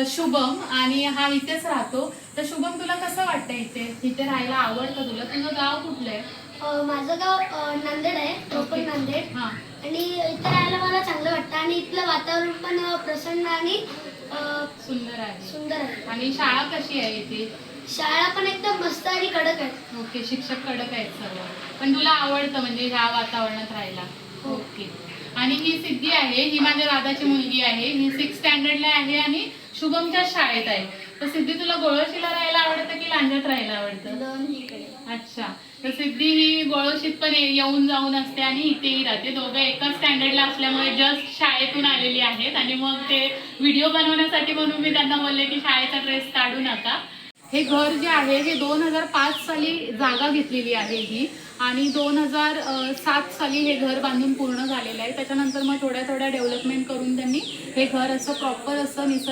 शुभम आणि हा इथेच राहतो. तर शुभम, तुला कसं वाटतं इथे इथे राहायला आवडतं तुला? तुझं गाव कुठलं आहे? माझं गाव नांदेड आहे, प्रॉपर नांदेड. हां. आणि इथं राहायला मला चांगलं वाटतं आणि इथलं वातावरण पण प्रसन्न आणि सुंदर आहे. सुंदर आहे. आणि शाळा कशी आहे इथे? शाळा पण एकदम मस्त आणि कडक आहे. ओके, शिक्षक कडक आहेत सर्व. पण तुला आवडतं म्हणजे ह्या वातावरणात राहायला? हो. ओके. आणि ही सिद्धी आहे, ही माझ्या दादाची मुलगी आहे. ही 6th स्टँडर्डला आहे आणि शुभमच्या शाळेत आहे. तर सिद्धी, तुला गोळोशीला राहायला आवडतं की लांजात राहायला आवडतं? दोन्हीकडे. अच्छा. तर सिद्धी ही गोळोशीत पण येऊन जाऊन असते आणि इथेही राहते. दोघं एकाच स्टँडर्डला असल्यामुळे जस्ट शाळेतून आलेली आहेत. आणि मग ते व्हिडिओ बनवण्यासाठी म्हणून मी त्यांना बोलले की शाळेचा ड्रेस काढू नका. हे घर जे आहे हे 2005 साली जागा घेतलेली आहे ही, आणि 2007 साली हे घर बांधून पूर्ण झालेलं आहे. त्याच्यानंतर मग थोड्या थोड्या डेव्हलपमेंट करून त्यांनी हे घर असं प्रॉपर असं